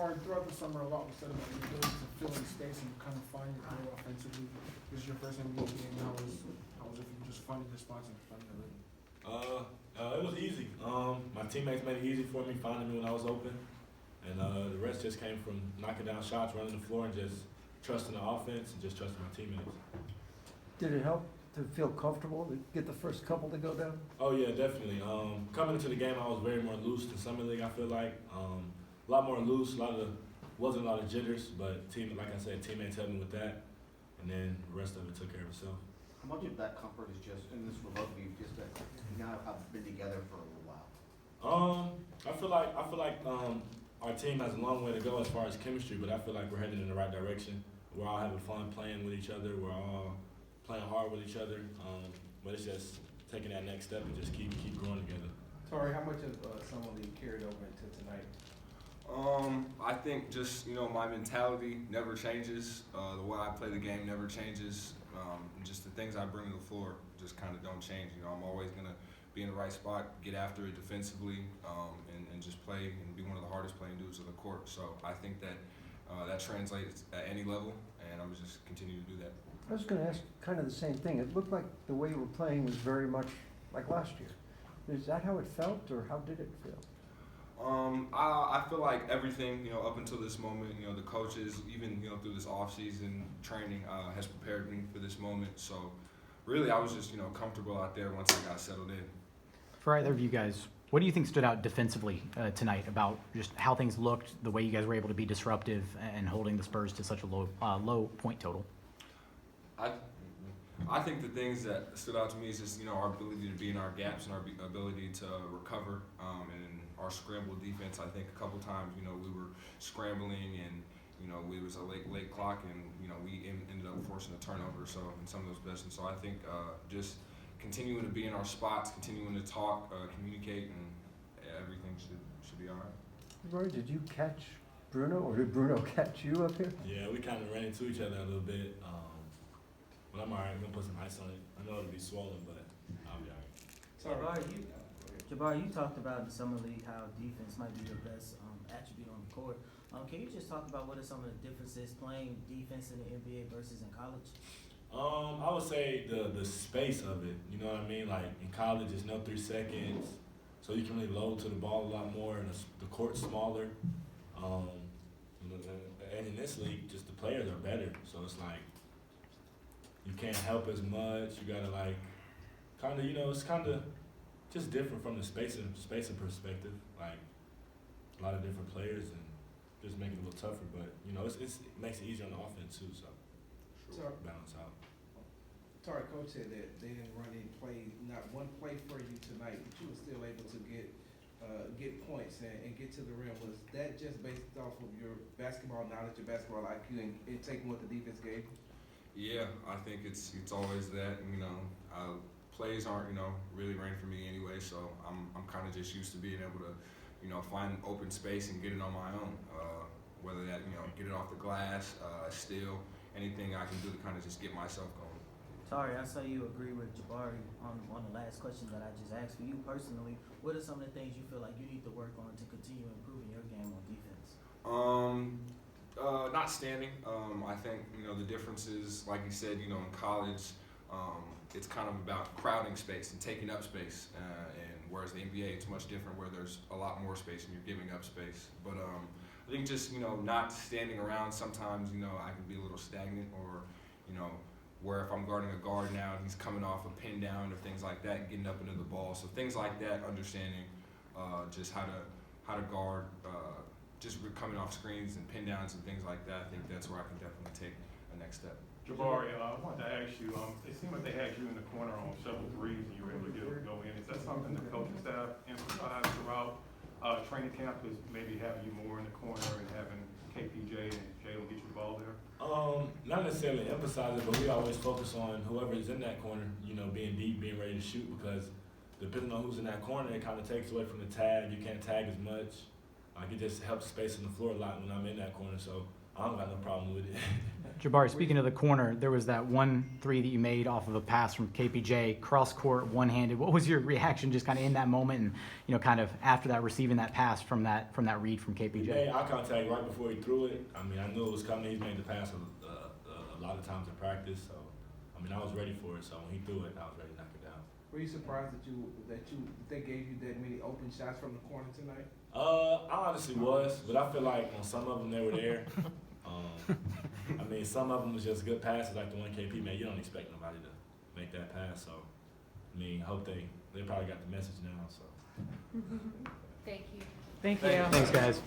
Tari, throughout the summer, a lot was said about your ability to fill in space and kind of find your play offensively. This is your first NBA game. How was it for you just finding the spots and finding the rhythm? It was easy. My teammates made it easy for me, finding me when I was open. And the rest just came from knocking down shots, running the floor, and just trusting the offense and just trusting my teammates. Did it help to feel comfortable to get the first couple to go down? Oh, yeah, definitely. Coming into the game, I was very more loose than Summer League, I feel like. A lot more loose, wasn't a lot of jitters, but like I said, teammates helped me with that. And then the rest of it took care of itself. How much of that comfort is just, and this will both of you, just that you now have been together for a little while? I feel like our team has a long way to go as far as chemistry, but I feel like we're heading in the right direction. We're all having fun playing with each other. We're all playing hard with each other. But it's just taking that next step and just keep growing together. Tari, how much of some of you carried over into tonight? I think just, my mentality never changes. The way I play the game never changes. And just the things I bring to the floor just kind of don't change. I'm always going to be in the right spot, get after it defensively, and just play and be one of the hardest playing dudes on the court. So I think that that translates at any level, and I'm just continue to do that. I was going to ask kind of the same thing. It looked like the way you were playing was very much like last year. Is that how it felt, or how did it feel? I feel like everything, up until this moment, the coaches, even, through this off-season training, has prepared me for this moment. So really, I was just, comfortable out there once I got settled in. For either of you guys, what do you think stood out defensively tonight about just how things looked, the way you guys were able to be disruptive and holding the Spurs to such a low point total? I think the things that stood out to me is just, our ability to be in our gaps and our ability to recover, and our scramble defense. I think a couple times, we were scrambling and, we was a late clock and, we ended up forcing a turnover. So in some of those possessions. So I think just continuing to be in our spots, continuing to talk, communicate, and everything should be all right. Roy, did you catch Bruno, or did Bruno catch you up here? Yeah, we kind of ran into each other a little bit. But I'm all right. I'm going to put some ice on it. I know it'll be swollen, but I'll be all right. Jabari, you talked about in the summer league how defense might be your best attribute on the court. Can you just talk about what are some of the differences playing defense in the NBA versus in college? I would say the space of it. You know what I mean? Like in college, it's no 3 seconds, so you can really load to the ball a lot more, and the court's smaller. And in this league, just the players are better, so it's like you can't help as much. You gotta it's kind of just different from the spacing perspective. Like a lot of different players and just make it a little tougher. But it makes it easier on the offense too. So balance out. Tari, coach said that they didn't run any play, not one play for you tonight, but you were still able to get points and get to the rim. Was that just based off of your basketball knowledge, your basketball IQ, and taking what the defense gave you? Yeah, I think it's always that. Plays aren't really rain for me anyway, so I'm kind of just used to being able to find open space and get it on my own. Whether that get it off the glass, steal, anything I can do to kind of just get myself going. Tari, I saw you agree with Jabari on the last question that I just asked. For you personally, what are some of the things you feel like you need to work on to continue improving your game on defense? Not standing. I think the differences, like you said, in college, it's kind of about crowding space and taking up space, and whereas the NBA, it's much different, where there's a lot more space and you're giving up space. But I think just not standing around. Sometimes I can be a little stagnant, or where if I'm guarding a guard now and he's coming off a pin down or things like that, and getting up into the ball. So things like that, understanding just how to guard. Just coming off screens and pin downs and things like that, I think that's where I can definitely take a next step. Jabari, I wanted to ask you, it seemed like they had you in the corner on several threes and you were able to go in. Is that something the coaching staff emphasized throughout training camp, is maybe having you more in the corner and having KPJ and Jalen get you the ball there? Not necessarily emphasize it, but we always focus on whoever is in that corner, being deep, being ready to shoot, because depending on who's in that corner, it kind of takes away from the tag. You can't tag as much. It just helps spacing the floor a lot when I'm in that corner. So I don't got no problem with it. Jabari, speaking of the corner, there was that 1-3 that you made off of a pass from KPJ, cross court, one-handed. What was your reaction just kind of in that moment and, you know, kind of after that, receiving that pass from that read from He KPJ? made eye contact right before he threw it. I mean, I knew it was coming. He's made the pass a lot of times in practice, so I mean, I was ready for it. So when he threw it, I was ready to knock it down. Were you surprised that they gave you that many open shots from the corner tonight? I honestly was, but I feel like on some of them they were there. I mean, some of them was just good passes, like the one KP made. You don't expect nobody to make that pass, so I mean, hope they probably got the message now. So. Thank you. Thanks, guys.